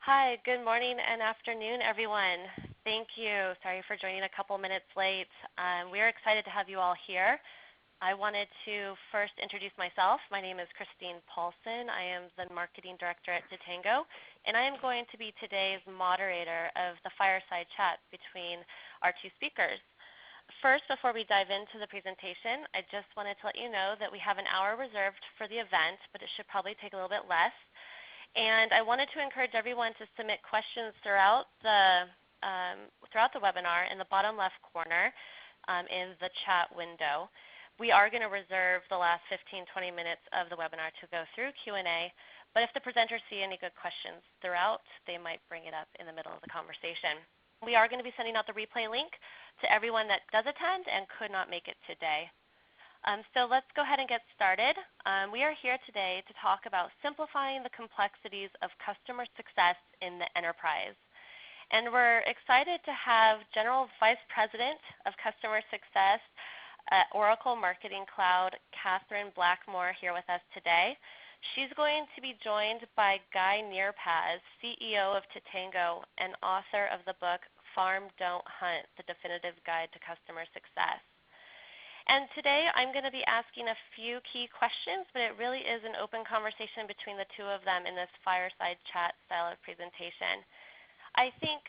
Hi, good morning and afternoon, everyone. Thank you. Sorry for joining a couple minutes late. We are excited to have you all here. I wanted to first introduce myself. My name is Christine Paulson. I am the Marketing Director at Totango, and I am going to be today's moderator of the fireside chat between our two speakers. First, before we dive into the presentation, I just wanted to let you know that we have an hour reserved for the event, but it should probably take a little bit less. And I wanted to encourage everyone to submit questions throughout the webinar in the bottom left corner in the chat window. We are going to reserve the last 15-20 minutes of the webinar to go through Q&A, but if the presenters see any good questions throughout, they might bring it up in the middle of the conversation. We are going to be sending out the replay link to everyone that does attend and could not make it today. So let's go ahead and get started. We are here today to talk about simplifying the complexities of customer success in the enterprise. And we're excited to have General Vice President of Customer Success at Oracle Marketing Cloud, Catherine Blackmore, here with us today. She's going to be joined by Guy Nirpaz, CEO of Totango and author of the book Farm Don't Hunt, The Definitive Guide to Customer Success. And today I'm going to be asking a few key questions, but it really is an open conversation between the two of them in this fireside chat style of presentation. I think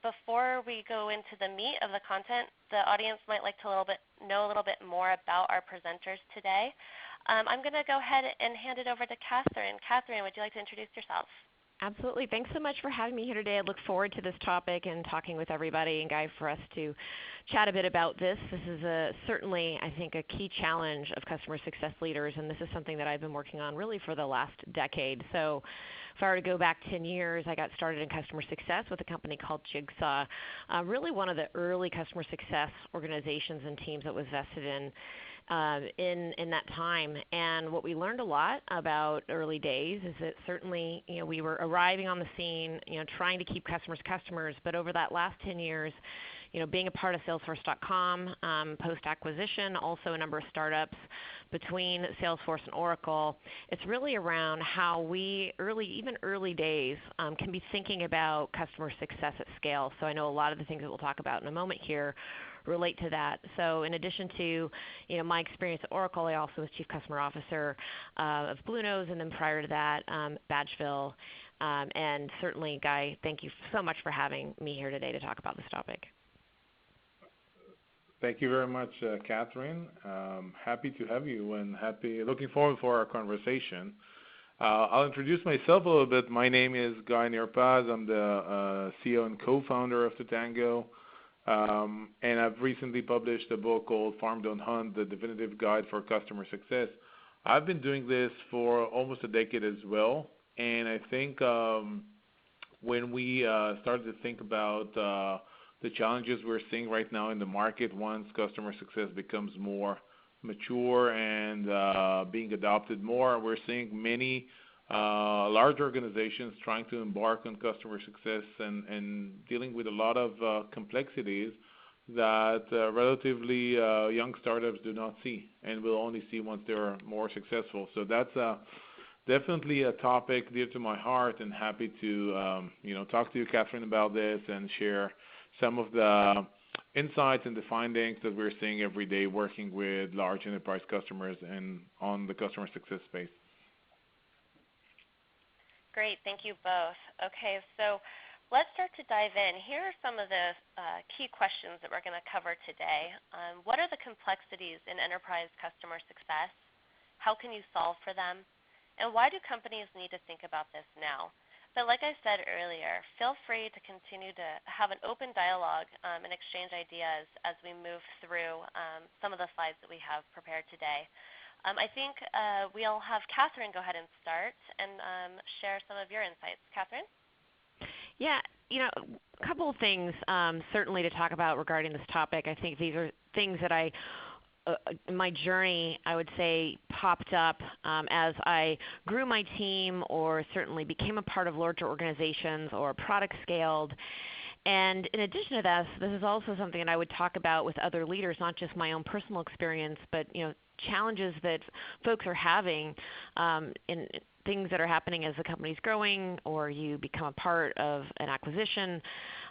before we go into the meat of the content, the audience might like to know a little bit more about our presenters today. I'm going to go ahead and hand it over to Catherine. Catherine, would you like to introduce yourself? Absolutely. Thanks so much for having me here today. I look forward to this topic and talking with everybody and Guy for us to chat a bit about this. This is certainly, I think, a key challenge of customer success leaders, and this is something that I've been working on really for the last decade. So if I were to go back 10 years, I got started in customer success with a company called Jigsaw, really one of the early customer success organizations and teams that was vested in that time. And what we learned a lot about early days is that certainly we were arriving on the scene, trying to keep customers, but over that last 10 years, being a part of Salesforce.com, post-acquisition, also a number of startups between Salesforce and Oracle, it's really around how we, even early days, can be thinking about customer success at scale. So I know a lot of the things that we'll talk about in a moment here relate to that. So in addition to my experience at Oracle, I also was Chief Customer Officer of Blue Nose, and then prior to that, Badgeville. And certainly, Guy, thank you so much for having me here today to talk about this topic. Thank you very much, Catherine. Happy to have you and looking forward for our conversation. I'll introduce myself a little bit. My name is Guy Nirpaz. I'm the CEO and co-founder of Totango. And I've recently published a book called Farm Don't Hunt, The Definitive Guide for Customer Success. I've been doing this for almost a decade as well. And I think when we started to think about the challenges we're seeing right now in the market once customer success becomes more mature and being adopted more, we're seeing many large organizations trying to embark on customer success and dealing with a lot of complexities that relatively young startups do not see and will only see once they're more successful. So that's definitely a topic dear to my heart, and happy to talk to you, Catherine, about this and share some of the insights and the findings that we're seeing every day working with large enterprise customers and on the customer success space. Great. Thank you both. Okay, so let's start to dive in. Here are some of the key questions that we're going to cover today. What are the complexities in enterprise customer success? How can you solve for them? And why do companies need to think about this now? But like I said earlier, feel free to continue to have an open dialogue and exchange ideas as we move through some of the slides that we have prepared today. I think we'll have Catherine go ahead and start and share some of your insights. Catherine? Yeah, a couple of things certainly to talk about regarding this topic. I think these are things that in my journey, I would say, popped up as I grew my team or certainly became a part of larger organizations or product scaled. And in addition to this is also something that I would talk about with other leaders, not just my own personal experience, but challenges that folks are having in things that are happening as the company's growing or you become a part of an acquisition.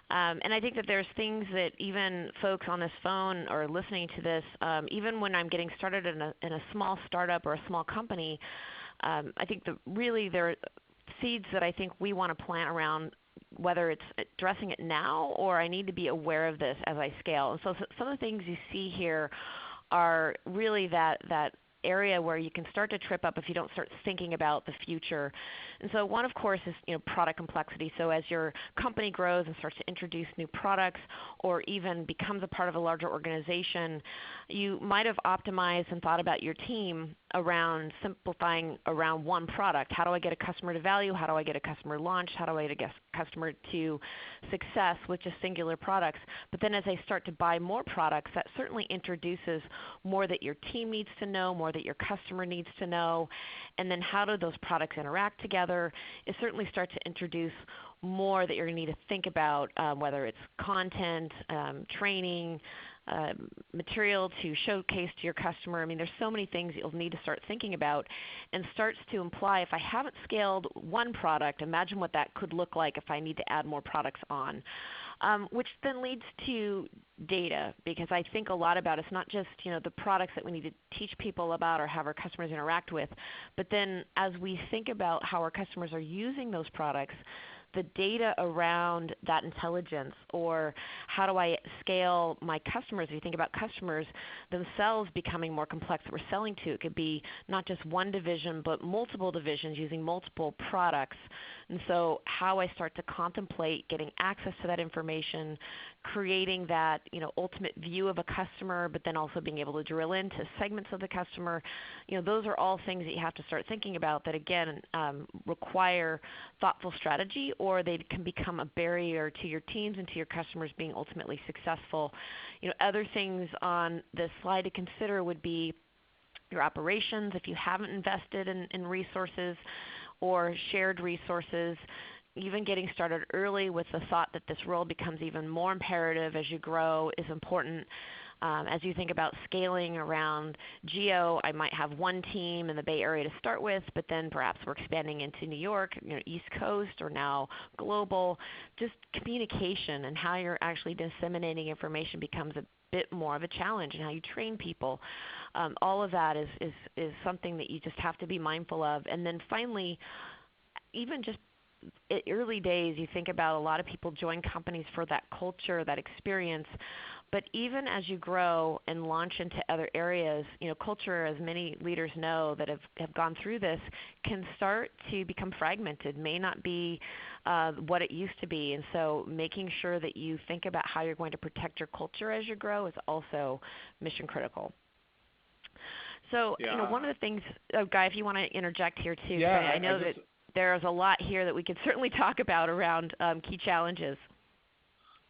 And I think that there's things that even folks on this phone or listening to this, even when I'm getting started in a small startup or a small company, I think there are seeds that I think we want to plant around whether it's addressing it now or I need to be aware of this as I scale. And so some of the things you see here are really that area where you can start to trip up if you don't start thinking about the future. And so one, of course, is product complexity. So as your company grows and starts to introduce new products or even becomes a part of a larger organization, you might have optimized and thought about your team around simplifying around one product. How do I get a customer to value? How do I get a customer launched? How do I get a customer to success with just singular products? But then as they start to buy more products, that certainly introduces more that your team needs to know, more that your customer needs to know, and then how do those products interact together? It certainly starts to introduce more that you're going to need to think about, whether it's content, training, material to showcase to your customer. I mean, there's so many things you'll need to start thinking about, and starts to imply if I haven't scaled one product, imagine what that could look like if I need to add more products on. Which then leads to data, because I think a lot about it's not just the products that we need to teach people about or have our customers interact with, but then as we think about how our customers are using those products, the data around that intelligence, or how do I scale my customers? If you think about customers themselves becoming more complex that we're selling to, it could be not just one division but multiple divisions using multiple products. And so how I start to contemplate getting access to that information, creating that ultimate view of a customer, but then also being able to drill into segments of the customer, those are all things that you have to start thinking about that, again, require thoughtful strategy, or they can become a barrier to your teams and to your customers being ultimately successful. Other things on this slide to consider would be your operations. If you haven't invested in resources or shared resources, even getting started early with the thought that this role becomes even more imperative as you grow is important. As you think about scaling around geo, I might have one team in the Bay Area to start with, but then perhaps we're expanding into New York, East Coast, or now global. Just communication and how you're actually disseminating information becomes a bit more of a challenge, and how you train people. All of that is something that you just have to be mindful of. And then finally, even just at early days, you think about a lot of people join companies for that culture, that experience. But even as you grow and launch into other areas, culture, as many leaders know that have gone through this, can start to become fragmented, may not be what it used to be. And so making sure that you think about how you're going to protect your culture as you grow is also mission critical. So, one of the things, Guy, if you want to interject here too, I know that there's a lot here that we could certainly talk about around key challenges.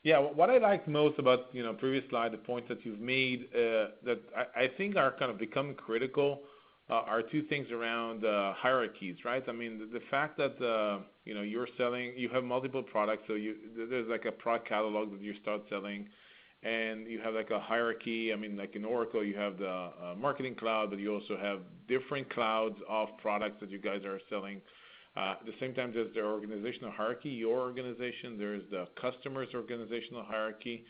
Yeah, what I liked most about previous slide, the points that you've made that I think are kind of becoming critical are two things around hierarchies, right? I mean, the fact that you're selling, you have multiple products, so there's like a product catalog that you start selling, and you have like a hierarchy. I mean, like in Oracle, you have the marketing cloud, but you also have different clouds of products that you guys are selling. At the same time, there's the organizational hierarchy, your organization. There's the customer's organizational hierarchy.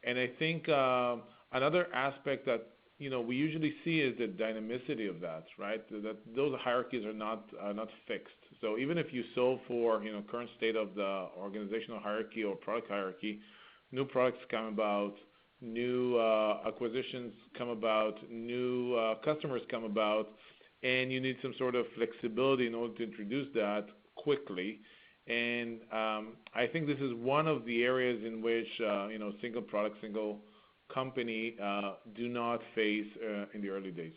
And I think another aspect that we usually see is the dynamicity of that, right? That those hierarchies are not fixed. So even if you solve for current state of the organizational hierarchy or product hierarchy, new products come about, new acquisitions come about, new customers come about, and you need some sort of flexibility in order to introduce that quickly. And I think this is one of the areas in which single product, single company do not face in the early days.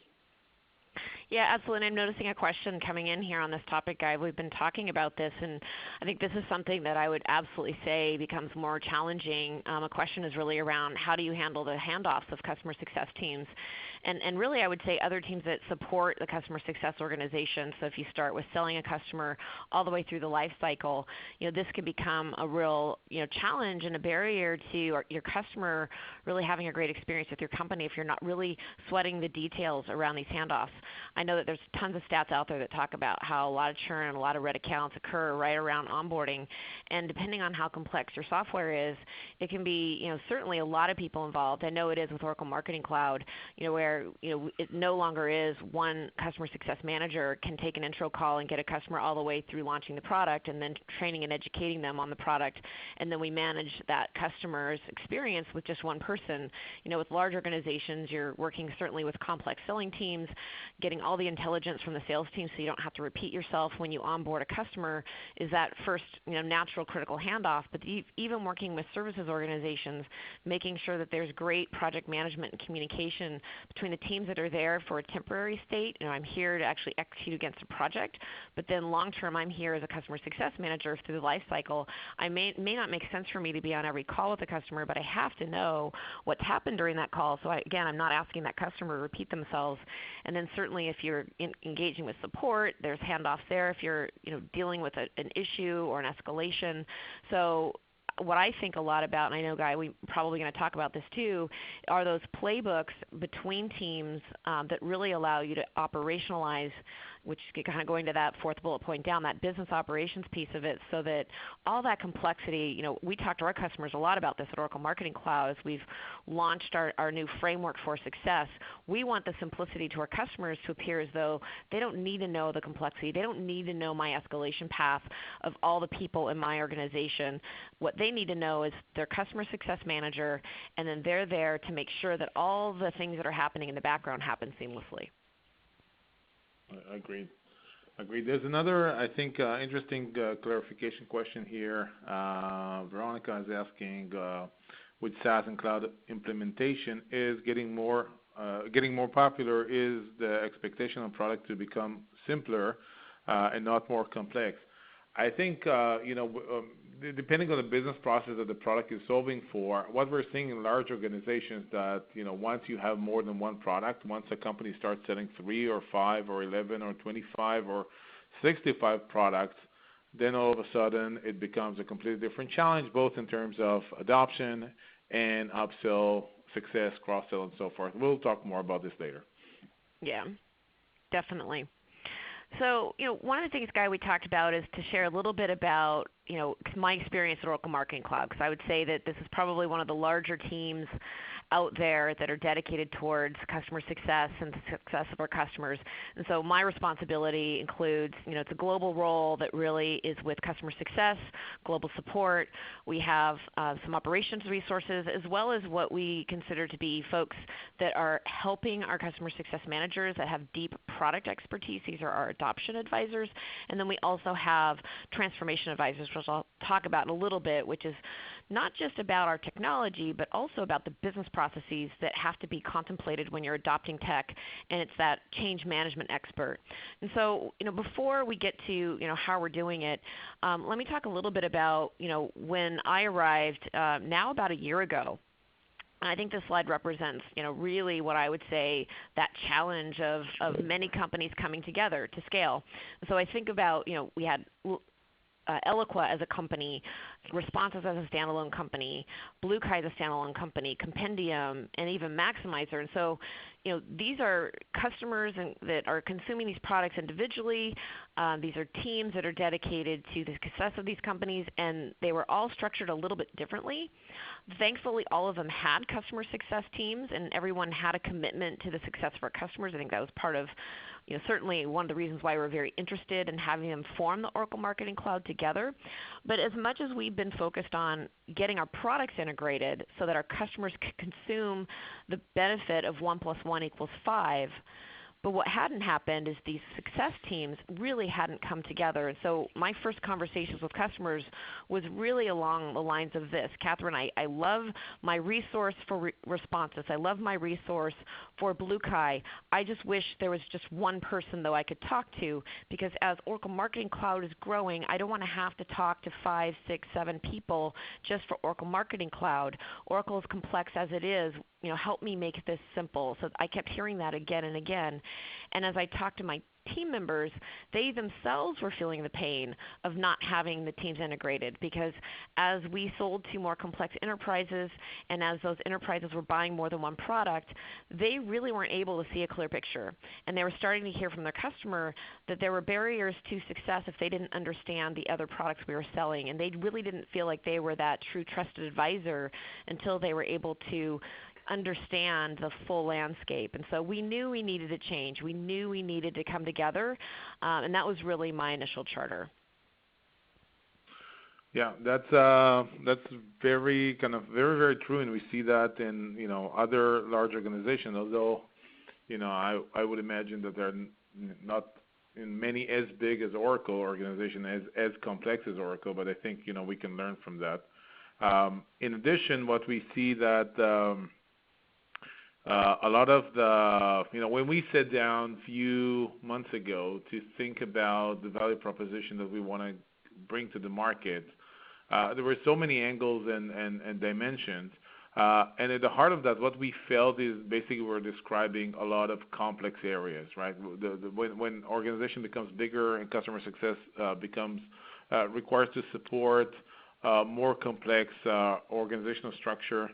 Yeah, absolutely. And I'm noticing a question coming in here on this topic, Guy. We've been talking about this, and I think this is something that I would absolutely say becomes more challenging. A question is really around how do you handle the handoffs of customer success teams? And really, I would say other teams that support the customer success organization. So if you start with selling a customer all the way through the life cycle, this can become a real challenge and a barrier to your customer really having a great experience with your company if you're not really sweating the details around these handoffs. I know that there's tons of stats out there that talk about how a lot of churn and a lot of red accounts occur right around onboarding, and depending on how complex your software is, it can be certainly a lot of people involved. I know it is with Oracle Marketing Cloud, where it no longer is one customer success manager can take an intro call and get a customer all the way through launching the product and then training and educating them on the product, and then we manage that customer's experience with just one person. With large organizations, you're working certainly with complex selling teams, getting all the intelligence from the sales team so you don't have to repeat yourself when you onboard a customer is that first natural critical handoff. But even working with services organizations, making sure that there's great project management and communication between the teams that are there for a temporary state. I'm here to actually execute against a project, but then long term I'm here as a customer success manager through the life cycle. I may not make sense for me to be on every call with the customer, but I have to know what's happened during that call. So again, I'm not asking that customer to repeat themselves. And then certainly if you're engaging with support, there's handoffs there if you're dealing with an issue or an escalation. So what I think a lot about, and I know, Guy, we're probably going to talk about this too, are those playbooks between teams that really allow you to operationalize, which is kind of going to that fourth bullet point down, that business operations piece of it, so that all that complexity, we talk to our customers a lot about this at Oracle Marketing Cloud as we've launched our new framework for success. We want the simplicity to our customers to appear as though they don't need to know the complexity. They don't need to know my escalation path of all the people in my organization. What they need to know is their customer success manager, and then they're there to make sure that all the things that are happening in the background happen seamlessly. Agreed. There's another, I think, interesting clarification question here. Veronica is asking, with SaaS and cloud implementation is getting more popular, is the expectation of product to become simpler and not more complex? I think, depending on the business process that the product is solving for, what we're seeing in large organizations that, once you have more than one product, once a company starts selling 3 or 5 or 11 or 25 or 65 products, then all of a sudden it becomes a completely different challenge, both in terms of adoption and upsell, success, cross-sell, and so forth. We'll talk more about this later. Yeah, definitely. So, one of the things, Guy, we talked about is to share a little bit about, my experience at Oracle Marketing Cloud, because I would say that this is probably one of the larger teams out there that are dedicated towards customer success and the success of our customers. And so my responsibility includes, it's a global role that really is with customer success, global support. We have some operations resources, as well as what we consider to be folks that are helping our customer success managers that have deep product expertise. These are our adoption advisors. And then we also have transformation advisors, which I'll talk about in a little bit, which is not just about our technology, but also about the business processes that have to be contemplated when you're adopting tech, and it's that change management expert. And so, before we get to, how we're doing it, let me talk a little bit about, when I arrived now about a year ago. I think this slide represents, really what I would say that challenge of many companies coming together to scale. So I think about, we had Eloqua as a company, Responses as a standalone company, BlueKai as a standalone company, Compendium, and even Maximizer. And so, these are customers that are consuming these products individually. These are teams that are dedicated to the success of these companies, and they were all structured a little bit differently. Thankfully, all of them had customer success teams, and everyone had a commitment to the success of our customers. I think that was part of, certainly one of the reasons why we're very interested in having them form the Oracle Marketing Cloud together. But as much as we've been focused on getting our products integrated so that our customers can consume the benefit of 1 + 1 = 5, But what hadn't happened is these success teams really hadn't come together. And so my first conversations with customers was really along the lines of this. Catherine, I love my resource for responses. I love my resource for BlueKai. I just wish there was just one person, though, I could talk to, because as Oracle Marketing Cloud is growing, I don't want to have to talk to 5, 6, 7 people just for Oracle Marketing Cloud. Oracle is complex as it is. Help me make this simple. So I kept hearing that again and again. And as I talked to my team members, they themselves were feeling the pain of not having the teams integrated, because as we sold to more complex enterprises and as those enterprises were buying more than one product, they really weren't able to see a clear picture. And they were starting to hear from their customer that there were barriers to success if they didn't understand the other products we were selling. And they really didn't feel like they were that true trusted advisor until they were able to understand the full landscape. And so we knew we needed a change. We knew we needed to come together, and that was really my initial charter. Yeah, that's very very true, and we see that in other large organizations. Although I would imagine that they're not in many as big as Oracle organization, as complex as Oracle, but I think we can learn from that. In addition, what we see that a lot of when we sat down a few months ago to think about the value proposition that we want to bring to the market, there were so many angles and dimensions. And at the heart of that, what we felt is basically we're describing a lot of complex areas, right? When organization becomes bigger and customer success requires to support more complex organizational structure,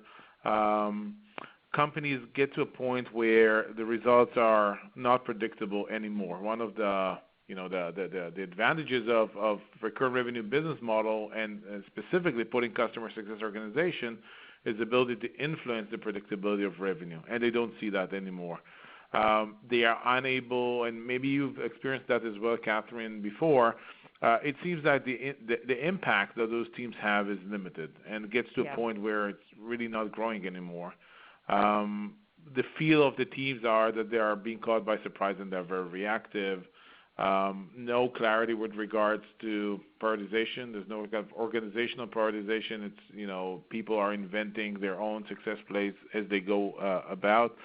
companies get to a point where the results are not predictable anymore. One of the advantages of recurrent revenue business model and specifically putting customer success organization is the ability to influence the predictability of revenue, and they don't see that anymore. They are unable, and maybe you've experienced that as well, Catherine, before. It seems that the impact that those teams have is limited, and it gets to a point where it's really not growing anymore. The feel of the teams are that they are being caught by surprise and they're very reactive. No clarity with regards to prioritization. There's no kind of organizational prioritization. It's people are inventing their own success plays as they go about.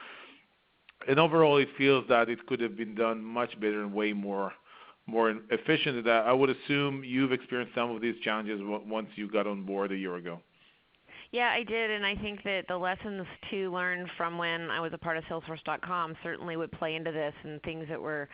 And overall, it feels that it could have been done much better and way more efficient than that. I would assume you've experienced some of these challenges once you got on board a year ago. Yeah, I did, and I think that the lessons to learn from when I was a part of Salesforce.com certainly would play into this, and things that were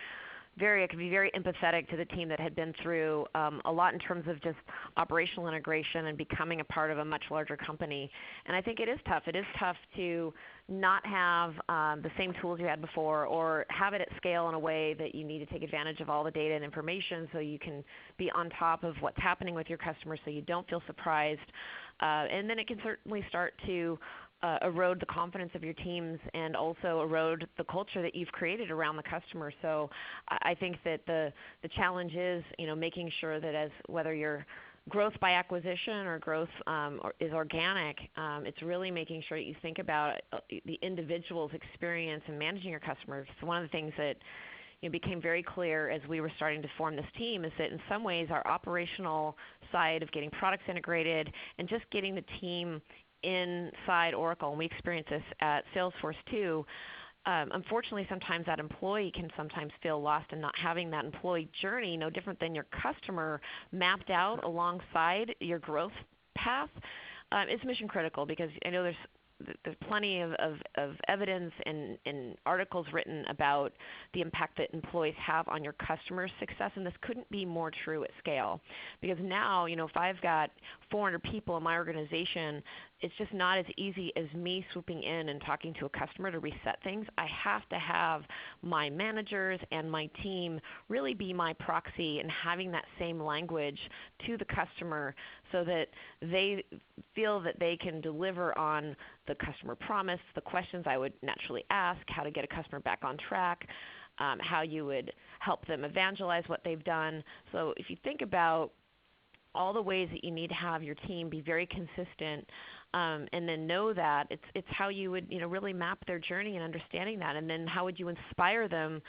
I could be very empathetic to the team that had been through a lot in terms of just operational integration and becoming a part of a much larger company. And I think it is tough. It is tough to not have the same tools you had before, or have it at scale in a way that you need to take advantage of all the data and information so you can be on top of what's happening with your customers so you don't feel surprised. And then it can certainly start to erode the confidence of your teams and also erode the culture that you've created around the customer. So I think that the challenge is making sure that whether you're growth by acquisition or growth is organic, it's really making sure that you think about the individual's experience in managing your customers. So one of the things that became very clear as we were starting to form this team is that in some ways our operational side of getting products integrated and just getting the team inside Oracle, and we experience this at Salesforce too, unfortunately sometimes that employee can sometimes feel lost in not having that employee journey, no different than your customer, mapped out alongside your growth path. It's mission critical, because I know there's plenty of evidence and articles written about the impact that employees have on your customer success, and this couldn't be more true at scale. Because now, if I've got 400 people in my organization, it's just not as easy as me swooping in and talking to a customer to reset things. I have to have my managers and my team really be my proxy and having that same language to the customer so that they feel that they can deliver on the customer promise, the questions I would naturally ask, how to get a customer back on track, how you would help them evangelize what they've done. So if you think about all the ways that you need to have your team be very consistent, and then know that it's how you would really map their journey and understanding that, and then how would you inspire them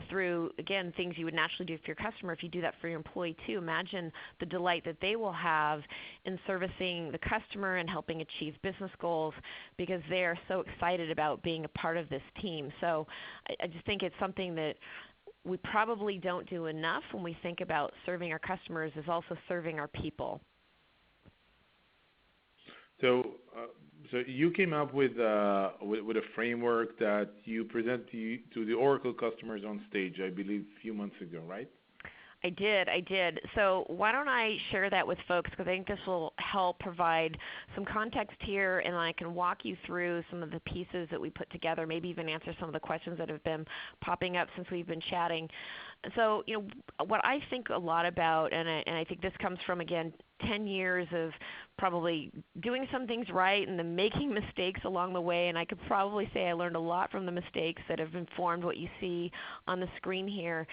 through, again, things you would naturally do for your customer. If you do that for your employee too, imagine the delight that they will have in servicing the customer and helping achieve business goals because they are so excited about being a part of this team. So I just think it's something that we probably don't do enough when we think about serving our customers, is also serving our people. So you came up with a framework that you present to the Oracle customers on stage, I believe, a few months ago, right? I did. So why don't I share that with folks, because I think this will help provide some context here, and I can walk you through some of the pieces that we put together, maybe even answer some of the questions that have been popping up since we've been chatting. So what I think a lot about, and I think this comes from, again, 10 years of probably doing some things right and then making mistakes along the way, and I could probably say I learned a lot from the mistakes that have informed what you see on the screen here.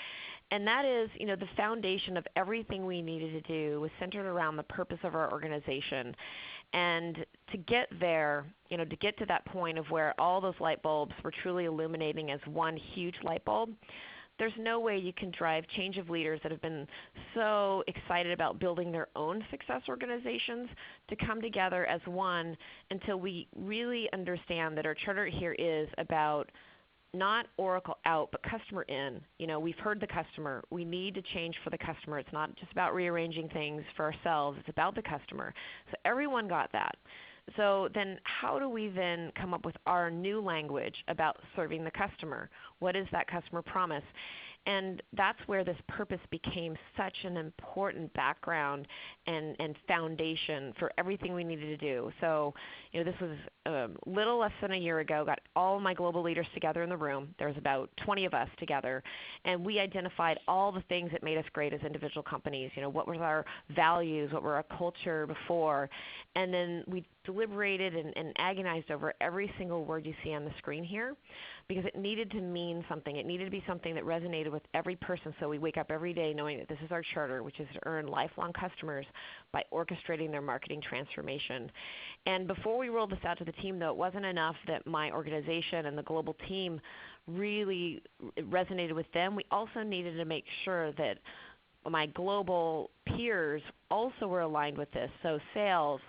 And that is, the foundation of everything we needed to do was centered around the purpose of our organization. And to get there, to get to that point of where all those light bulbs were truly illuminating as one huge light bulb, there's no way you can drive change of leaders that have been so excited about building their own success organizations to come together as one until we really understand that our charter here is about not Oracle out, but customer in. We've heard the customer. We need to change for the customer. It's not just about rearranging things for ourselves. It's about the customer. So everyone got that. So then how do we then come up with our new language about serving the customer? What is that customer promise? And that's where this purpose became such an important background and foundation for everything we needed to do. So, this was a little less than a year ago. Got all my global leaders together in the room. There was about 20 of us together, and we identified all the things that made us great as individual companies. What was our values? What were our culture before? And then we deliberated and agonized over every single word you see on the screen here, because it needed to mean something. It needed to be something that resonated with every person, so we wake up every day knowing that this is our charter, which is to earn lifelong customers by orchestrating their marketing transformation. And before we rolled this out to the team, though, it wasn't enough that my organization and the global team really resonated with them. We also needed to make sure that my global peers also were aligned with this. So sales,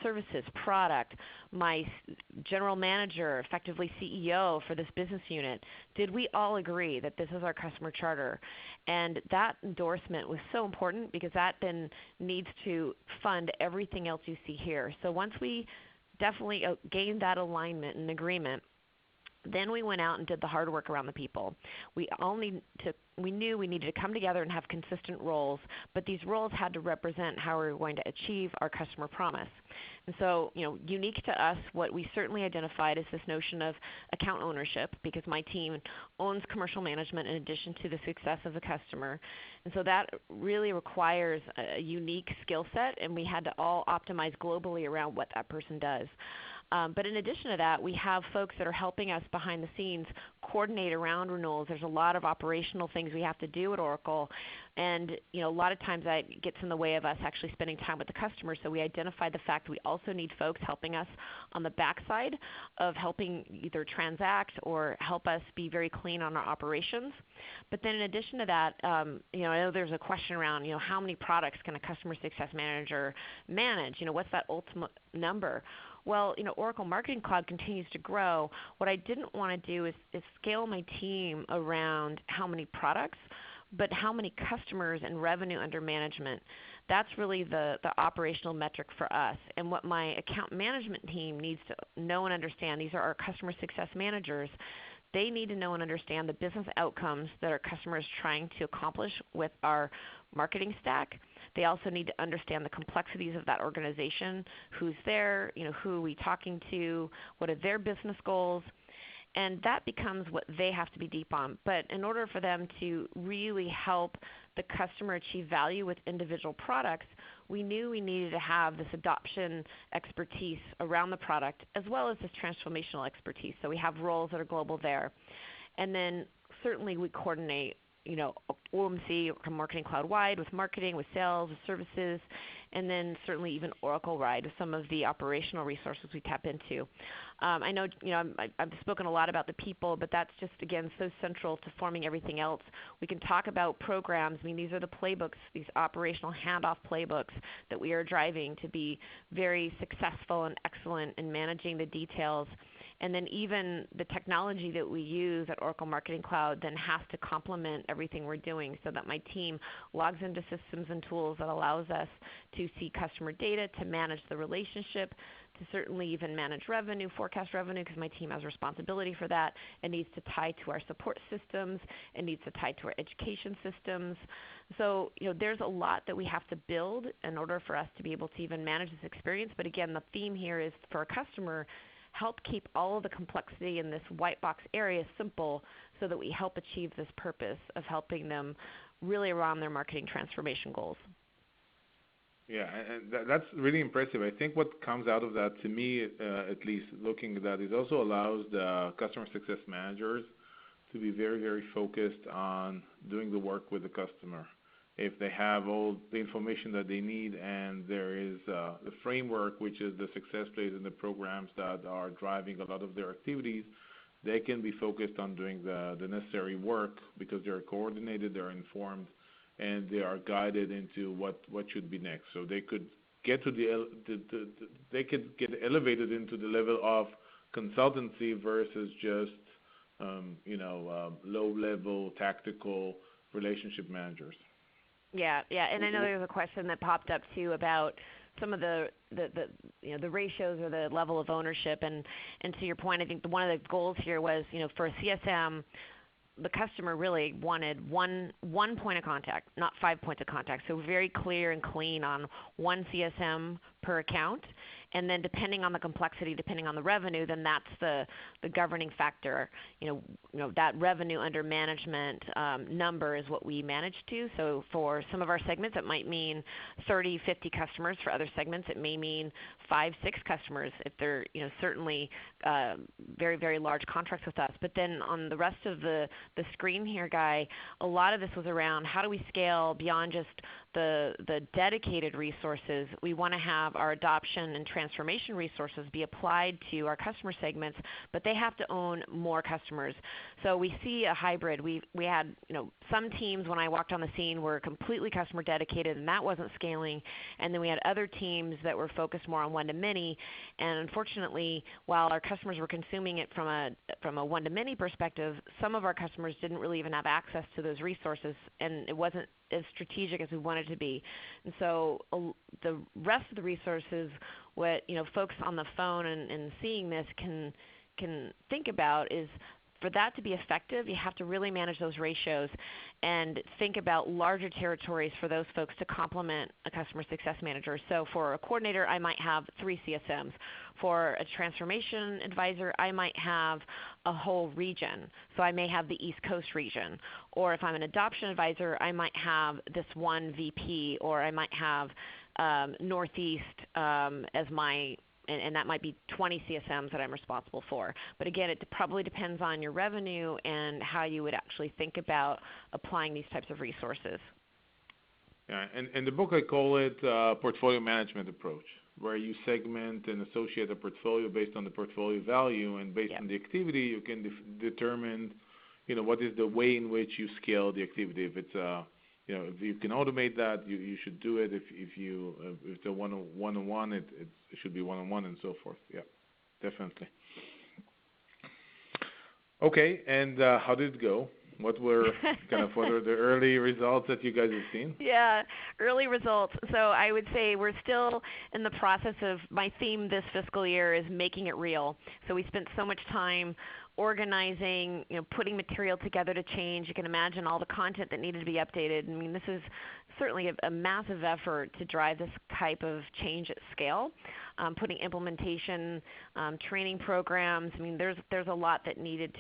services, product, my general manager, effectively CEO for this business unit, did we all agree that this is our customer charter? And that endorsement was so important because that then needs to fund everything else you see here. So once we definitely gained that alignment and agreement, then we went out and did the hard work around the people. We knew we needed to come together and have consistent roles, but these roles had to represent how we were going to achieve our customer promise. And so, unique to us, what we certainly identified is this notion of account ownership, because my team owns commercial management in addition to the success of the customer. And so that really requires a unique skill set, and we had to all optimize globally around what that person does. But in addition to that, we have folks that are helping us behind the scenes coordinate around renewals. There's a lot of operational things we have to do at Oracle, and a lot of times that gets in the way of us actually spending time with the customer. So we identified the fact that we also need folks helping us on the backside of helping either transact or help us be very clean on our operations. But then in addition to that, I know there's a question around, how many products can a customer success manager manage? What's that ultimate number? Well, Oracle Marketing Cloud continues to grow. What I didn't want to do is scale my team around how many products, but how many customers and revenue under management. That's really the operational metric for us. And what my account management team needs to know and understand, these are our customer success managers, they need to know and understand the business outcomes that our customer is trying to accomplish with our marketing stack. They also need to understand the complexities of that organization, who's there, who are we talking to, what are their business goals, and that becomes what they have to be deep on. But in order for them to really help the customer achieve value with individual products, we knew we needed to have this adoption expertise around the product as well as this transformational expertise. So we have roles that are global there. And then certainly we coordinate OMC, Marketing Cloud-wide with marketing, with sales, with services, and then certainly even Oracle-wide with some of the operational resources we tap into. I know, I've spoken a lot about the people, but that's just, again, so central to forming everything else. We can talk about programs. These are the playbooks, these operational handoff playbooks that we are driving to be very successful and excellent in managing the details. And then even the technology that we use at Oracle Marketing Cloud then has to complement everything we're doing so that my team logs into systems and tools that allows us to see customer data, to manage the relationship, to certainly even manage revenue, forecast revenue, because my team has responsibility for that. It needs to tie to our support systems. It needs to tie to our education systems. So, there's a lot that we have to build in order for us to be able to even manage this experience. But again, the theme here is for a customer, help keep all of the complexity in this white box area simple so that we help achieve this purpose of helping them really around their marketing transformation goals. Yeah, and that's really impressive. I think what comes out of that, to me at least, looking at that, it also allows the customer success managers to be very, very focused on doing the work with the customer. If they have all the information that they need and there is the framework, which is the success plays and the programs that are driving a lot of their activities, they can be focused on doing the necessary work because they're coordinated, they're informed, and they are guided into what should be next. So they could get to they could get elevated into the level of consultancy versus just low-level tactical relationship managers. Yeah, and I know there was a question that popped up too about some of the ratios or the level of ownership, and to your point, I think one of the goals here was, for a CSM, the customer really wanted one point of contact, not 5 points of contact. So very clear and clean on one CSM per account. And then depending on the complexity, depending on the revenue, then that's the governing factor. That revenue under management number is what we manage to. So for some of our segments, it might mean 30, 50 customers. For other segments, it may mean 5, 6 customers if they're certainly very, very large contracts with us. But then on the rest of the screen here, Guy, a lot of this was around how do we scale beyond just the dedicated resources. We want to have our adoption and transformation resources be applied to our customer segments, but they have to own more customers. So we see a hybrid. We had some teams when I walked on the scene were completely customer dedicated, and that wasn't scaling. And then we had other teams that were focused more on one-to-many. And unfortunately, while our customers were consuming it from a one-to-many perspective, some of our customers didn't really even have access to those resources, and it wasn't as strategic as we wanted to be. And so the rest of the resources, what folks on the phone and seeing this can think about is, for that to be effective, you have to really manage those ratios and think about larger territories for those folks to complement a customer success manager. So for a coordinator, I might have 3 CSMs. For a transformation advisor, I might have a whole region. So I may have the East Coast region. Or if I'm an adoption advisor, I might have this one VP, or I might have Northeast as my, and that might be 20 CSMs that I'm responsible for. But again, it probably depends on your revenue and how you would actually think about applying these types of resources. Yeah, and in the book I call it portfolio management approach, where you segment and associate a portfolio based on the portfolio value, and based on the activity, you can determine, what is the way in which you scale the activity. If it's if you can automate that, you should do it. If it's a one-on-one, it should be one-on-one, and so forth. Yeah, definitely. Okay, and how did it go? What are the early results that you guys have seen? Yeah, early results. So I would say we're still in the process of, my theme this fiscal year is making it real. So we spent so much time organizing, putting material together to change. You can imagine all the content that needed to be updated. I mean, this is certainly a massive effort to drive this type of change at scale. Putting implementation, training programs. I mean, there's a lot that needed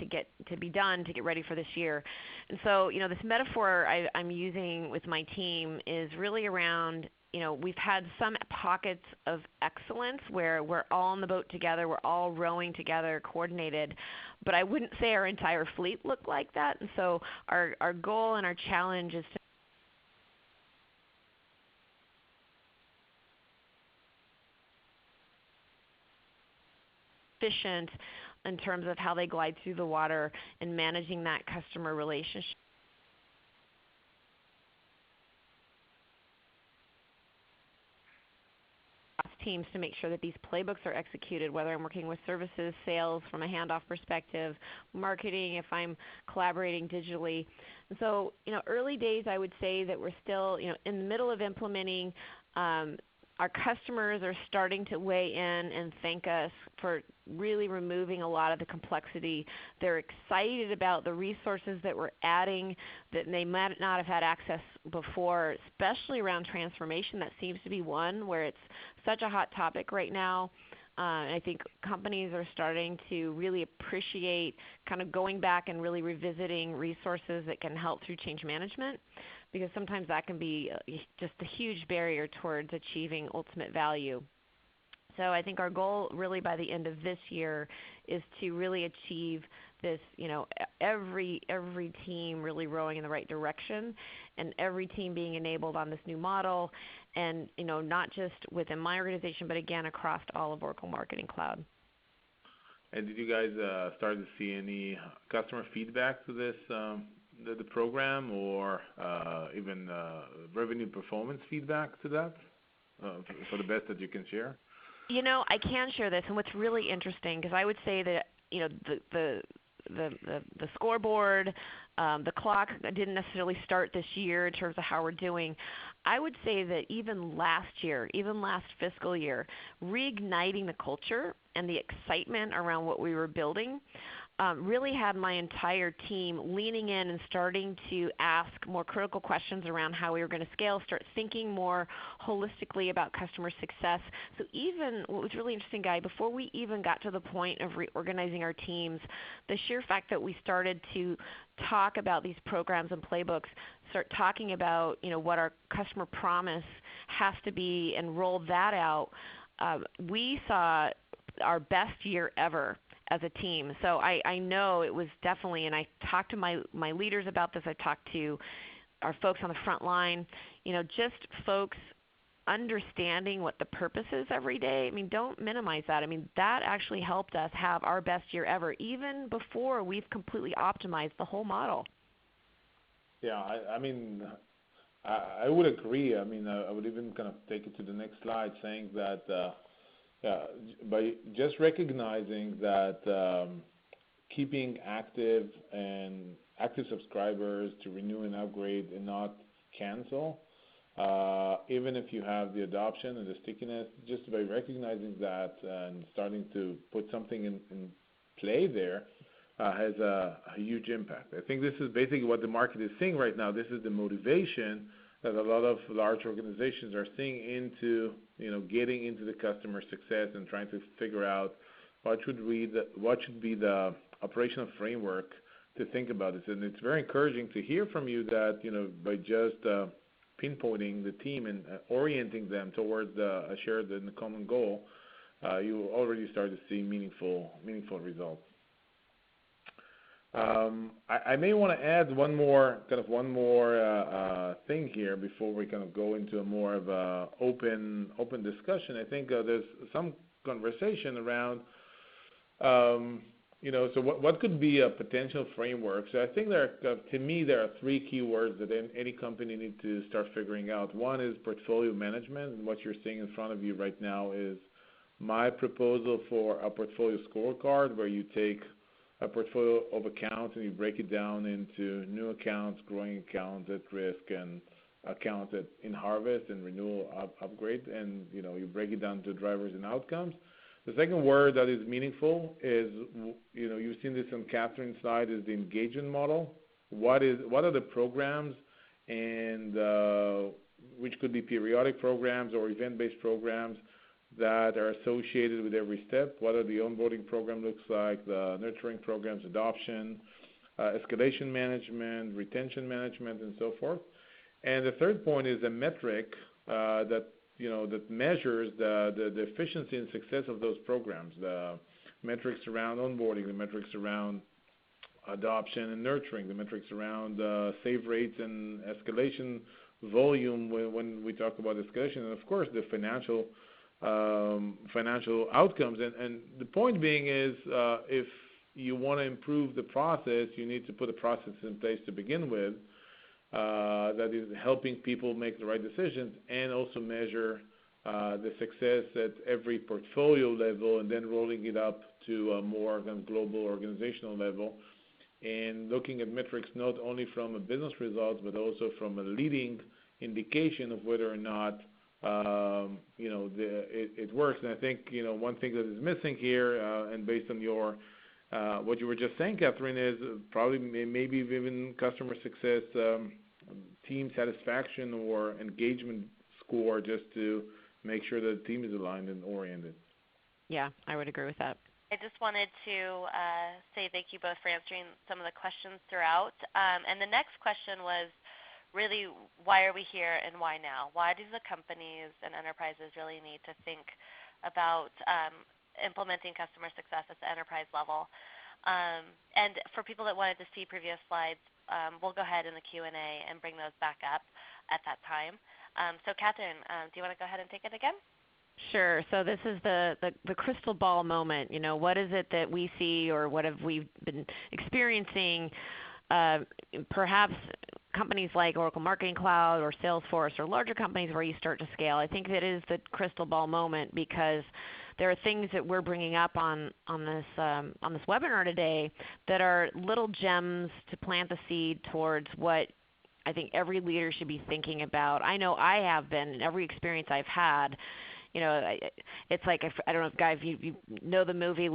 to be done to get ready for this year. And so, this metaphor I'm using with my team is really around we've had some pockets of excellence where we're all in the boat together, we're all rowing together, coordinated, but I wouldn't say our entire fleet looked like that. And so our goal and our challenge is to efficient in terms of how they glide through the water and managing that customer relationship teams to make sure that these playbooks are executed, whether I'm working with services, sales from a handoff perspective, marketing if I'm collaborating digitally. And so, early days I would say that we're still, in the middle of implementing. Our customers are starting to weigh in and thank us for really removing a lot of the complexity. They're excited about the resources that we're adding that they might not have had access before, especially around transformation. That seems to be one where it's such a hot topic right now. And I think companies are starting to really appreciate kind of going back and really revisiting resources that can help through change management, because sometimes that can be just a huge barrier towards achieving ultimate value. So I think our goal really by the end of this year is to really achieve this, every team really rowing in the right direction and every team being enabled on this new model, and not just within my organization, but again across all of Oracle Marketing Cloud. And did you guys start to see any customer feedback to this the program, or even revenue performance feedback to that, for the best that you can share? I can share this, and what's really interesting, because I would say that the scoreboard, the clock didn't necessarily start this year in terms of how we're doing. I would say that even last year, even last fiscal year, reigniting the culture and the excitement around what we were building really had my entire team leaning in and starting to ask more critical questions around how we were going to scale, start thinking more holistically about customer success. So even what was really interesting, Guy, before we even got to the point of reorganizing our teams, the sheer fact that we started to talk about these programs and playbooks, start talking about what our customer promise has to be and roll that out, we saw our best year ever as a team. So I know it was definitely, and I talked to my leaders about this, I talked to our folks on the front line, just folks understanding what the purpose is every day. I mean, don't minimize that. I mean, that actually helped us have our best year ever, even before we've completely optimized the whole model. Yeah, I would agree. I mean, I would even kind of take it to the next slide, saying that by just recognizing that keeping active subscribers to renew and upgrade and not cancel, even if you have the adoption and the stickiness, just by recognizing that and starting to put something in play there has a huge impact. I think this is basically what the market is seeing right now. This is the motivation that a lot of large organizations are seeing into, getting into the customer success and trying to figure out what should be the operational framework to think about this. And it's very encouraging to hear from you that, by just pinpointing the team and orienting them towards a shared and a common goal, you already start to see meaningful results. I may want to add one more thing here before we kind of go into a more of a open discussion. I think there's some conversation around, so what could be a potential framework? So I think to me there are three key words that any company needs to start figuring out. One is portfolio management, and what you're seeing in front of you right now is my proposal for a portfolio scorecard, where you take a portfolio of accounts and you break it down into new accounts, growing accounts at risk, and accounts in harvest and renewal upgrade, and you break it down to drivers and outcomes. The second word that is meaningful is, you've seen this on Catherine's slide, is the engagement model. What are the programs, and which could be periodic programs or event-based programs that are associated with every step? What are the onboarding program looks like, the nurturing programs, adoption, escalation management, retention management, and so forth. And the third point is a metric that measures the efficiency and success of those programs, the metrics around onboarding, the metrics around adoption and nurturing, the metrics around save rates and escalation volume when we talk about escalation, and of course the financial outcomes. And the point being is, if you want to improve the process, you need to put a process in place to begin with that is helping people make the right decisions, and also measure the success at every portfolio level, and then rolling it up to a more global organizational level, and looking at metrics not only from a business results but also from a leading indication of whether or not it works. And I think one thing that is missing here, and based on your what you were just saying, Catherine, is probably maybe even customer success team satisfaction or engagement score, just to make sure that the team is aligned and oriented. Yeah, I would agree with that. I just wanted to say thank you both for answering some of the questions throughout. And the next question was really, why are we here and why now? Why do the companies and enterprises really need to think about implementing customer success at the enterprise level? And for people that wanted to see previous slides, we'll go ahead in the Q&A and bring those back up at that time. So Catherine, do you want to go ahead and take it again? Sure. So this is the crystal ball moment. What is it that we see, or what have we been experiencing? Perhaps companies like Oracle Marketing Cloud or Salesforce, or larger companies where you start to scale. I think that is the crystal ball moment, because there are things that we're bringing up on this webinar today that are little gems to plant the seed towards what I think every leader should be thinking about. I know I have been, in every experience I've had. It's like, I don't know if, Guy, if you know the movie,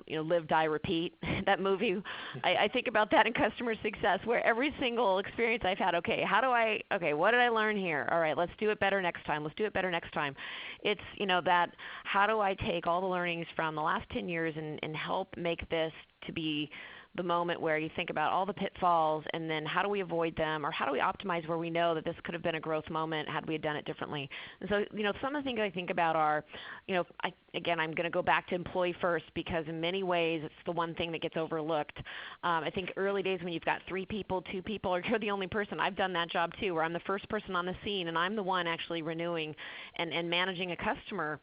Live, Die, Repeat, that movie. I think about that in customer success, where every single experience I've had, what did I learn here? All right, let's do it better next time. Let's do it better next time. It's, that how do I take all the learnings from the last 10 years and help make this to be the moment where you think about all the pitfalls, and then how do we avoid them, or how do we optimize where we know that this could have been a growth moment had we had done it differently. And so, some of the things I think about are, I'm going to go back to employee first, because in many ways it's the one thing that gets overlooked. I think early days when you've got 3 people, 2 people, or you're the only person, I've done that job too, where I'm the first person on the scene and I'm the one actually renewing and managing a customer.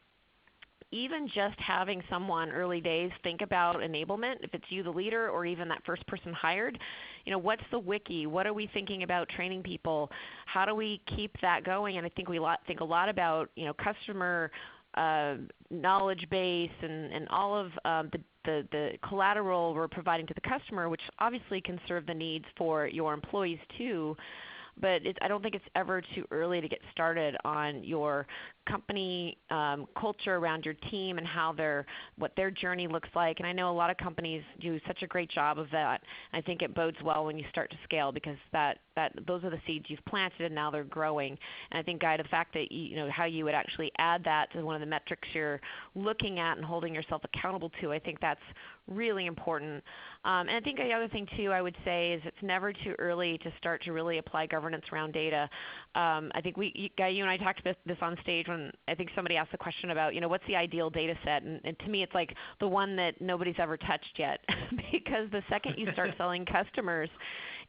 Even just having someone early days think about enablement, if it's you the leader or even that first person hired, what's the wiki? What are we thinking about training people? How do we keep that going? And I think we think a lot about customer knowledge base and all of the collateral we're providing to the customer, which obviously can serve the needs for your employees too. But I don't think it's ever too early to get started on your company culture around your team and what their journey looks like. And I know a lot of companies do such a great job of that. I think it bodes well when you start to scale, because those are the seeds you've planted and now they're growing. And I think, Guy, the fact that how you would actually add that to one of the metrics you're looking at and holding yourself accountable to, I think that's really important. And I think the other thing too I would say is it's never too early to start to really apply governance around data. I think Guy, you and I talked about this on stage when I think somebody asked the question about, what's the ideal data set? And to me it's like the one that nobody's ever touched yet, because the second you start selling customers,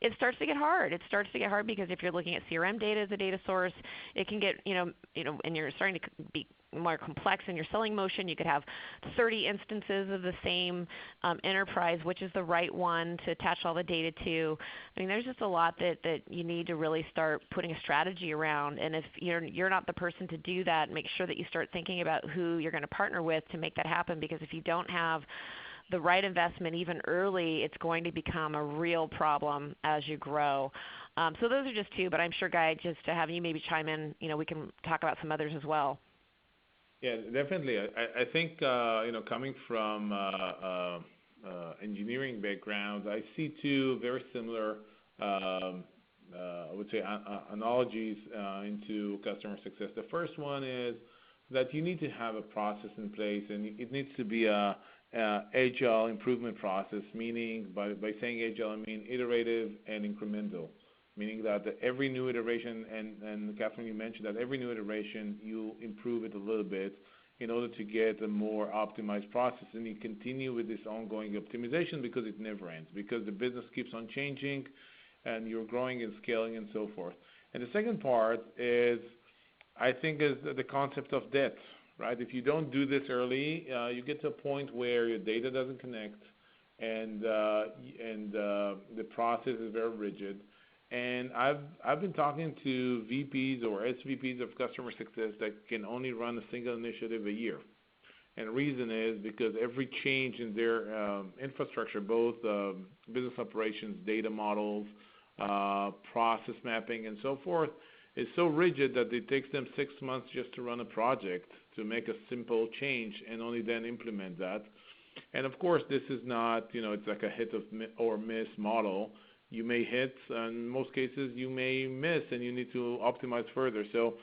it starts to get hard. It starts to get hard because if you're looking at CRM data as a data source, it can get, and you're starting to be more complex in your selling motion. You could have 30 instances of the same enterprise, which is the right one to attach all the data to. I mean, there's just a lot that you need to really start putting a strategy around. And if you're not the person to do that, make sure that you start thinking about who you're going to partner with to make that happen, because if you don't have the right investment even early, it's going to become a real problem as you grow. So those are just 2, but I'm sure, Guy, just to have you maybe chime in, we can talk about some others as well. Yeah, definitely. I think coming from engineering background, I see 2 very similar, I would say, analogies into customer success. The first one is that you need to have a process in place, and it needs to be a agile improvement process, meaning by saying agile, I mean iterative and incremental. meaning that every new iteration, and Catherine, you mentioned that every new iteration you improve it a little bit in order to get a more optimized process, and you continue with this ongoing optimization because it never ends, because the business keeps on changing and you're growing and scaling and so forth. And the second part is, I think, is the concept of debt, right? If you don't do this early, you get to a point where your data doesn't connect, and the process is very rigid. And I've been talking to VPs or SVPs of customer success that can only run a single initiative a year. And the reason is because every change in their infrastructure, both business operations, data models, process mapping, and so forth, is so rigid that it takes them 6 months just to run a project, to make a simple change, and only then implement that. And of course, this is not, it's like a hit or miss model. You may hit, and in most cases you may miss, and you need to optimize further. So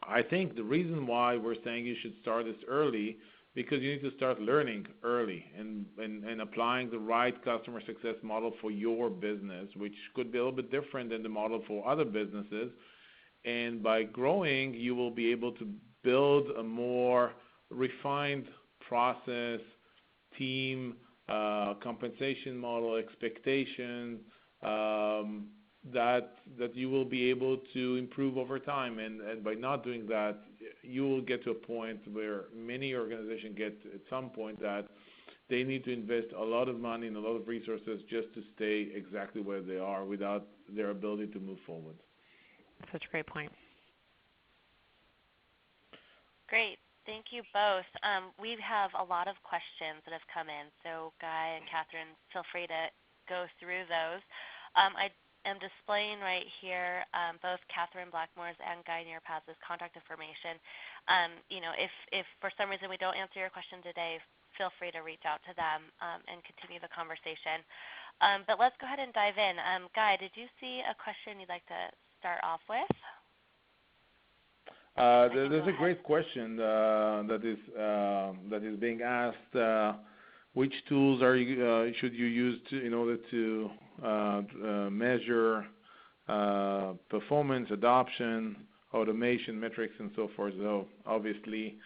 I think the reason why we're saying you should start this early, because you need to start learning early and applying the right customer success model for your business, which could be a little bit different than the model for other businesses. And by growing, you will be able to build a more refined process, team, compensation model, expectation, that you will be able to improve over time. And by not doing that, you will get to a point where many organizations get at some point that they need to invest a lot of money and a lot of resources just to stay exactly where they are without their ability to move forward. Such a great point. Great. Thank you both. We have a lot of questions that have come in, so Guy and Catherine, feel free to go through those. I am displaying right here both Catherine Blackmore's and Guy Nirpaz's contact information. If for some reason we don't answer your question today, feel free to reach out to them and continue the conversation. But let's go ahead and dive in. Guy, did you see a question you'd like to start off with? There's a great question that is being asked. Which tools should you use in order to measure performance, adoption, automation, metrics, and so forth? So obviously,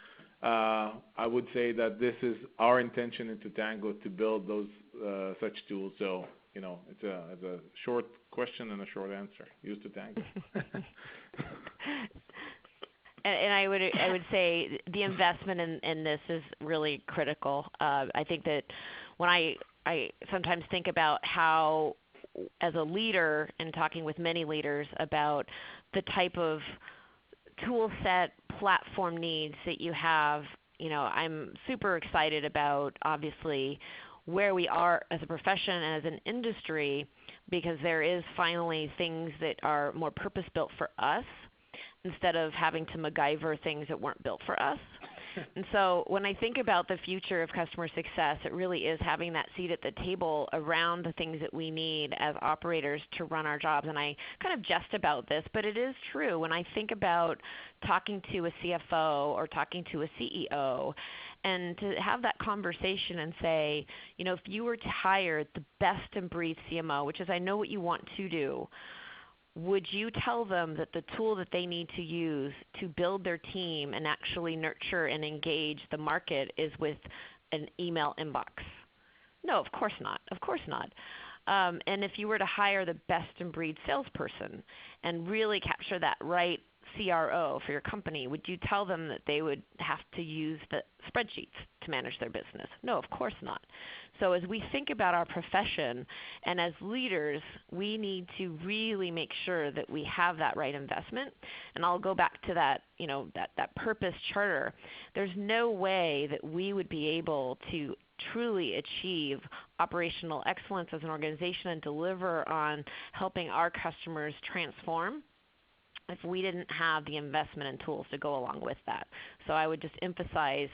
I would say that this is our intention in Totango to build those such tools. So it's a short question and a short answer. Use Totango. And I would say the investment in this is really critical. I think that when I sometimes think about how, as a leader and talking with many leaders about the type of tool set, platform needs that you have, I'm super excited about, obviously, where we are as a profession and as an industry, because there is finally things that are more purpose-built for us, instead of having to MacGyver things that weren't built for us. And so when I think about the future of customer success, it really is having that seat at the table around the things that we need as operators to run our jobs. And I kind of jest about this, but it is true. When I think about talking to a CFO or talking to a CEO, and to have that conversation and say, if you were to hire the best in breed CMO, which is I know what you want to do, would you tell them that the tool that they need to use to build their team and actually nurture and engage the market is with an email inbox? No, of course not. Of course not. And if you were to hire the best in breed salesperson and really capture that right CRO for your company, would you tell them that they would have to use the spreadsheets to manage their business? No, of course not. So as we think about our profession and as leaders, we need to really make sure that we have that right investment. And I'll go back to that, that purpose charter. There's no way that we would be able to truly achieve operational excellence as an organization and deliver on helping our customers transform if we didn't have the investment and tools to go along with that. So I would just emphasize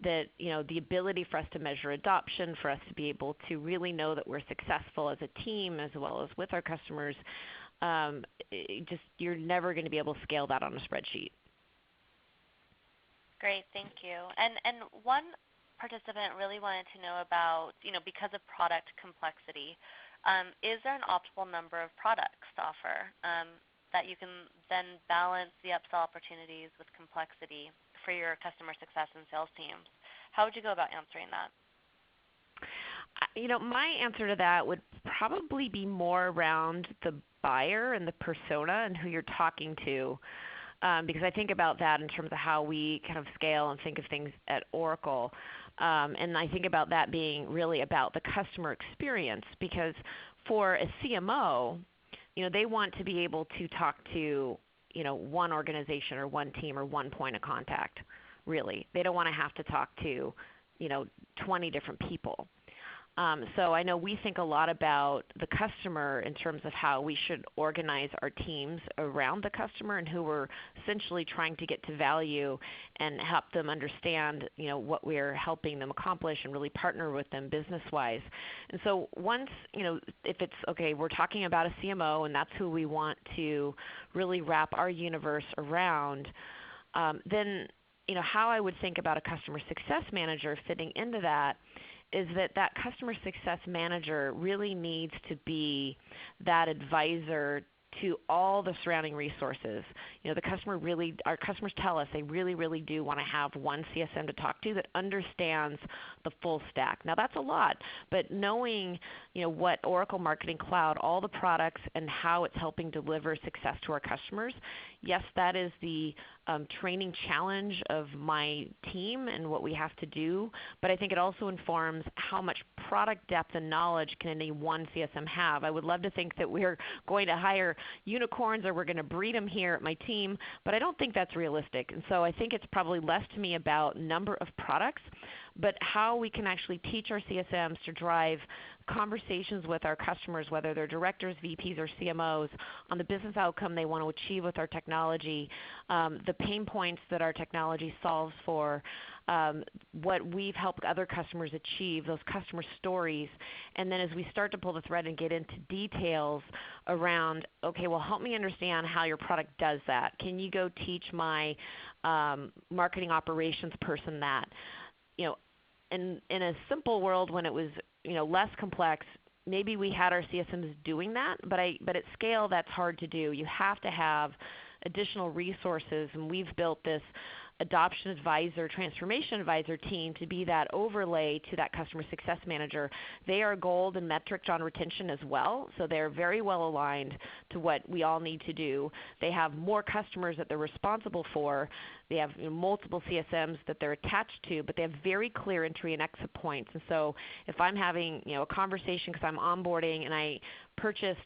that the ability for us to measure adoption, for us to be able to really know that we're successful as a team as well as with our customers, you're never going to be able to scale that on a spreadsheet. Great, thank you. And one participant really wanted to know about, because of product complexity, Is there an optimal number of products to offer that you can then balance the upsell opportunities with complexity for your customer success and sales teams? How would you go about answering that? My answer to that would probably be more around the buyer and the persona and who you're talking to, because I think about that in terms of how we kind of scale and think of things at Oracle. And I think about that being really about the customer experience, because for a CMO, they want to be able to talk to, one organization or one team or one point of contact, really. They don't want to have to talk to, 20 different people. So I know we think a lot about the customer in terms of how we should organize our teams around the customer and who we're essentially trying to get to value and help them understand, what we're helping them accomplish and really partner with them business-wise. And so once, if it's, okay, we're talking about a CMO and that's who we want to really wrap our universe around, then, how I would think about a customer success manager fitting into that is that customer success manager really needs to be that advisor to all the surrounding resources. Our customers tell us they really, really do want to have one CSM to talk to that understands the full stack. Now that's a lot, but knowing, what Oracle Marketing Cloud, all the products and how it's helping deliver success to our customers, yes, that is the training challenge of my team and what we have to do, but I think it also informs how much product depth and knowledge can any one CSM have. I would love to think that we're going to hire unicorns or we're going to breed them here at my team, but I don't think that's realistic. And so I think it's probably less to me about number of products, but how we can actually teach our CSMs to drive conversations with our customers, whether they're directors, VPs, or CMOs, on the business outcome they want to achieve with our technology, the pain points that our technology solves for, what we've helped other customers achieve, those customer stories. And then as we start to pull the thread and get into details around, okay, well, help me understand how your product does that. Can you go teach my marketing operations person that? In a simple world when it was less complex, maybe we had our CSMs doing that, but at scale that's hard to do. You have to have additional resources, and we've built this adoption advisor, transformation advisor team to be that overlay to that customer success manager. They are gold and metrics on retention as well, so they're very well aligned to what we all need to do. They have more customers that they're responsible for. They have multiple CSMs that they're attached to, but they have very clear entry and exit points. And so if I'm having a conversation because I'm onboarding and I purchased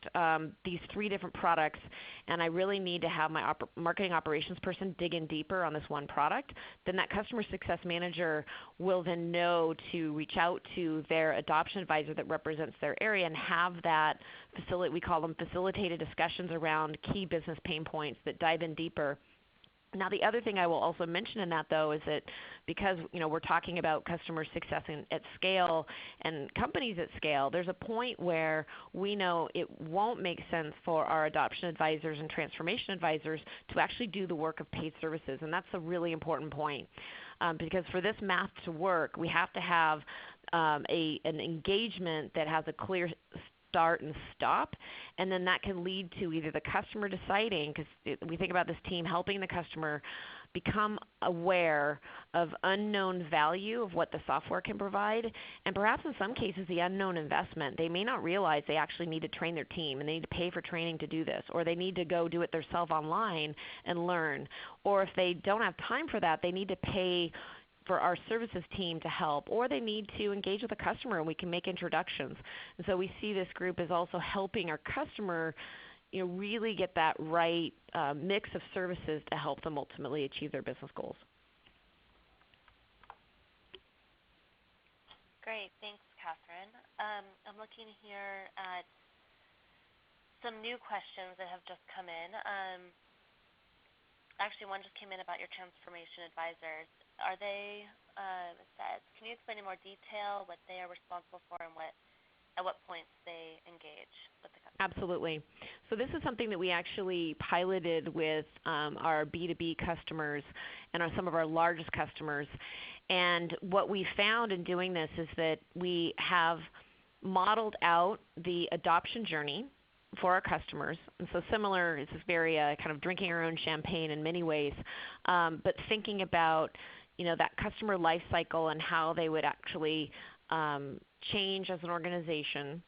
these 3 different products and I really need to have my marketing operations person dig in deeper on this one product, then that customer success manager will then know to reach out to their adoption advisor that represents their area and have that we call them facilitated discussions around key business pain points that dive in deeper. Now, the other thing I will also mention in that, though, is that because we're talking about customer success at scale and companies at scale, there's a point where we know it won't make sense for our adoption advisors and transformation advisors to actually do the work of paid services, and that's a really important point. Because for this math to work, we have to have an engagement that has a clear start and stop, and then that can lead to either the customer deciding, because we think about this team helping the customer become aware of unknown value of what the software can provide, and perhaps in some cases the unknown investment. They may not realize they actually need to train their team and they need to pay for training to do this, or they need to go do it themselves online and learn, or if they don't have time for that, they need to pay for our services team to help, or they need to engage with a customer and we can make introductions. And so we see this group as also helping our customer really get that right mix of services to help them ultimately achieve their business goals. Great. Thanks, Catherine. I'm looking here at some new questions that have just come in. Actually, one just came in about your transformation advisors. Are they, it says, can you explain in more detail what they are responsible for and at what points they engage with the customer? Absolutely. So this is something that we actually piloted with our B2B customers and some of our largest customers. And what we found in doing this is that we have modeled out the adoption journey for our customers. And so similar, it's very kind of drinking our own champagne in many ways, but thinking about that customer life cycle and how they would actually change as an organization,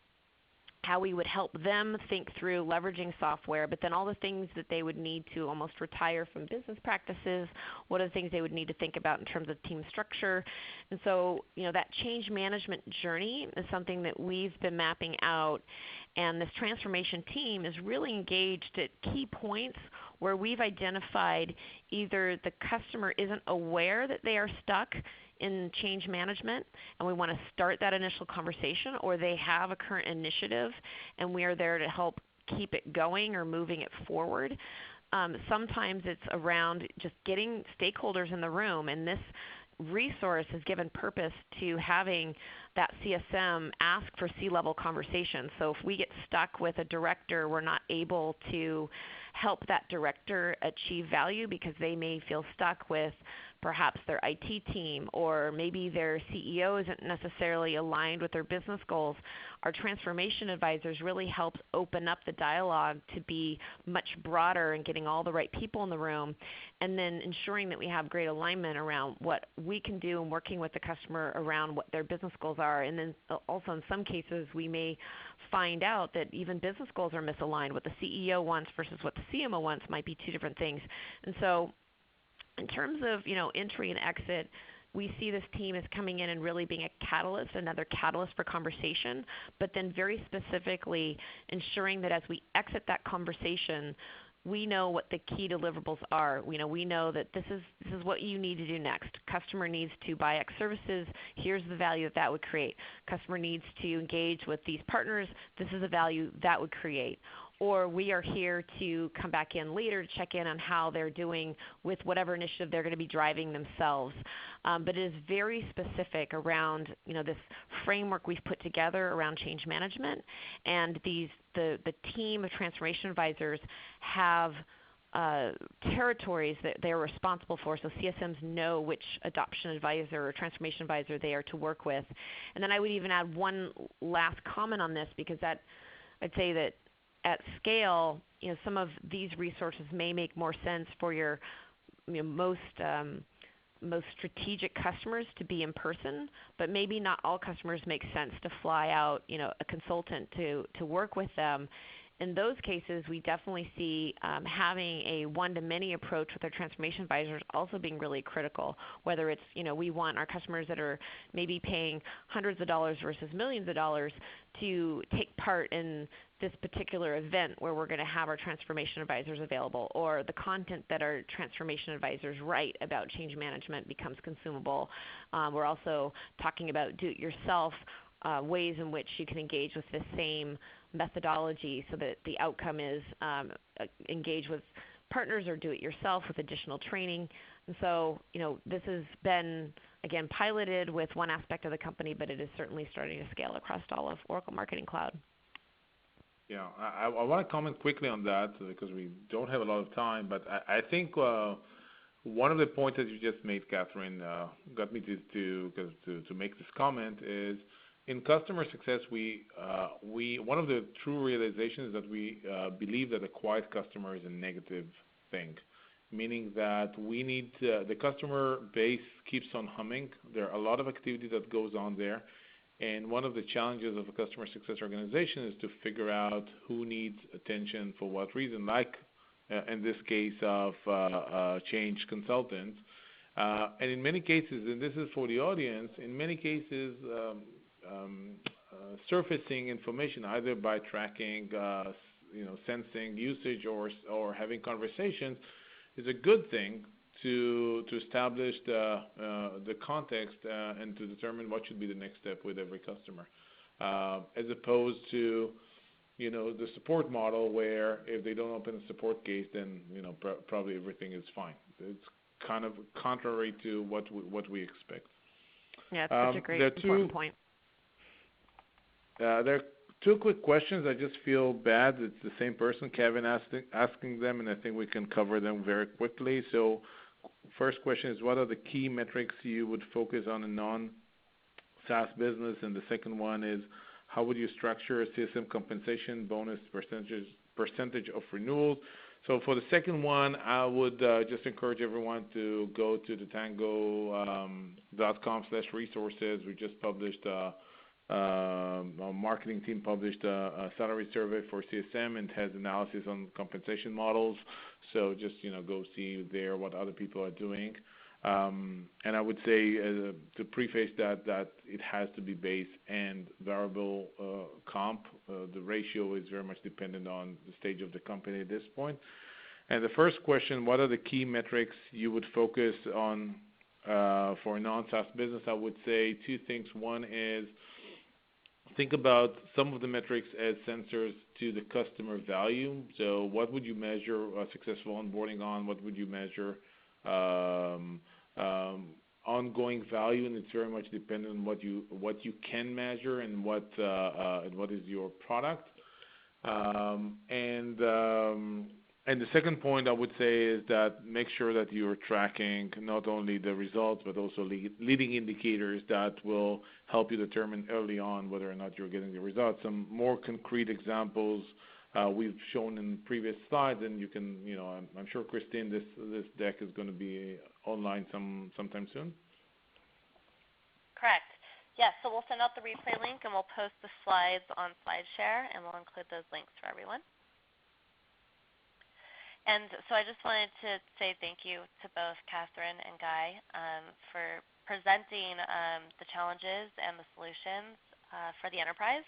how we would help them think through leveraging software, but then all the things that they would need to almost retire from business practices, what are the things they would need to think about in terms of team structure. And so, that change management journey is something that we've been mapping out, and this transformation team is really engaged at key points where we've identified either the customer isn't aware that they are stuck in change management and we want to start that initial conversation, or they have a current initiative and we are there to help keep it going or moving it forward. Sometimes it's around just getting stakeholders in the room, and this resource has given purpose to having that CSM ask for C-level conversations. So if we get stuck with a director, we're not able to help that director achieve value because they may feel stuck with perhaps their IT team, or maybe their CEO isn't necessarily aligned with their business goals. Our transformation advisors really help open up the dialogue to be much broader and getting all the right people in the room, and then ensuring that we have great alignment around what we can do and working with the customer around what their business goals are. And then also in some cases we may find out that even business goals are misaligned. What the CEO wants versus what the CMO wants might be two different things. And so in terms of entry and exit, we see this team as coming in and really being a catalyst, another catalyst for conversation, but then very specifically ensuring that as we exit that conversation, we know what the key deliverables are. We know that this is what you need to do next. Customer needs to buy X services. Here's the value that would create. Customer needs to engage with these partners. This is the value that would create. Or we are here to come back in later to check in on how they're doing with whatever initiative they're going to be driving themselves. But it is very specific around this framework we've put together around change management, and the team of transformation advisors have territories that they're responsible for, so CSMs know which adoption advisor or transformation advisor they are to work with. And then I would even add one last comment on this, because I'd say that at scale, some of these resources may make more sense for your most strategic customers to be in person, but maybe not all customers make sense to fly out a consultant to work with them. In those cases, we definitely see having a one-to-many approach with our transformation advisors also being really critical, whether it's, we want our customers that are maybe paying hundreds of dollars versus millions of dollars to take part in this particular event where we're going to have our transformation advisors available, or the content that our transformation advisors write about change management becomes consumable. We're also talking about do-it-yourself ways in which you can engage with the same methodology so that the outcome is engage with partners or do it yourself with additional training. And so, this has been, again, piloted with one aspect of the company, but it is certainly starting to scale across all of Oracle Marketing Cloud. Yeah, I want to comment quickly on that because we don't have a lot of time, but I think one of the points that you just made, Catherine, got me to make this comment is, in customer success, we one of the true realizations is that we believe that a quiet customer is a negative thing, meaning that we need the customer base keeps on humming. There are a lot of activity that goes on there, and one of the challenges of a customer success organization is to figure out who needs attention for what reason, like in this case of change consultants. And in many cases, and this is for the audience, in many cases, surfacing information either by tracking, sensing usage or having conversations is a good thing to establish the context and to determine what should be the next step with every customer, as opposed to the support model where if they don't open a support case, then probably everything is fine. It's kind of contrary to what we expect. Yeah, it's such a great important point. There are two quick questions. I just feel bad. It's the same person, Kevin, asking them, and I think we can cover them very quickly. So first question is, what are the key metrics you would focus on a non-SaaS business? And the second one is, how would you structure a CSM compensation bonus percentage of renewals? So for the second one, I would just encourage everyone to go to totango.com/resources. We just published, our marketing team published a salary survey for CSM and has analysis on compensation models. So just go see there what other people are doing. And I would say to preface that it has to be base and variable comp. The ratio is very much dependent on the stage of the company at this point. And the first question, what are the key metrics you would focus on for a non-SaaS business? I would say two things. One is think about some of the metrics as sensors to the customer value. So what would you measure a successful onboarding on? What would you measure ongoing value? And it's very much dependent on what you can measure and what is your product. And the second point I would say is that make sure that you're tracking not only the results but also leading indicators that will help you determine early on whether or not you're getting the results. Some more concrete examples we've shown in previous slides, and you can, I'm sure, Christine, this deck is going to be online sometime soon. Correct. Yes, so we'll send out the replay link and we'll post the slides on SlideShare, and we'll include those links for everyone. And so I just wanted to say thank you to both Catherine and Guy for presenting the challenges and the solutions for the enterprise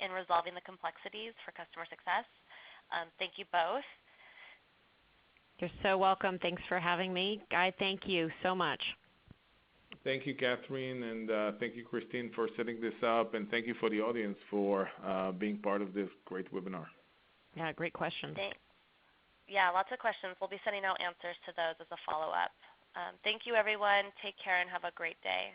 in resolving the complexities for customer success. Thank you both. You're so welcome. Thanks for having me. Guy, thank you so much. Thank you, Catherine, and thank you, Christine, for setting this up, and thank you for the audience for being part of this great webinar. Yeah, great questions. Yeah, lots of questions. We'll be sending out answers to those as a follow-up. Thank you, everyone. Take care and have a great day.